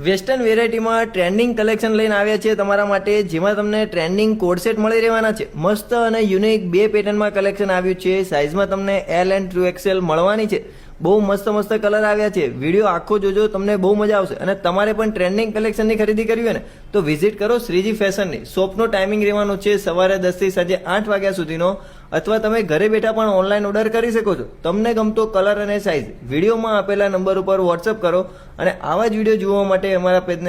Western વેરાયટીમાં trending collection લઈને આવ્યા છે તમારા માટે, જેમાં તમને ટ્રેન્ડિંગ કોડ સેટ મળી રહેવાના છે. મસ્ત અને યુનિક બે પેટર્નમાં કલેક્શન આવ્યું છે. સાઇઝમાં તમને એલ એન્ડ 2XL મળવાની છે. બહુ મસ્ત કલર આવ્યા છે. વિડીયો આખો જોજો, તમને બહુ મજા આવશે. અને તમારે પણ ટ્રેન્ડિંગ કલેક્શનની ખરીદી કરવી હોય ને તો વિઝિટ કરો શ્રીજી ફેશનની. શોપનો ટાઈમિંગ રહેવાનો છે સવારે 10 થી સાંજે 8 વાગ્યા સુધીનો, અથવા તમે ઘરે બેઠા પણ ઓનલાઈન ઓર્ડર કરી શકો છો. તમને ગમતો કલર અને સાઇઝ વિડીયોમાં આપેલા નંબર ઉપર વોટ્સઅપ કરો. અને આવા જ વિડીયો જોવા માટે અમારા પેજને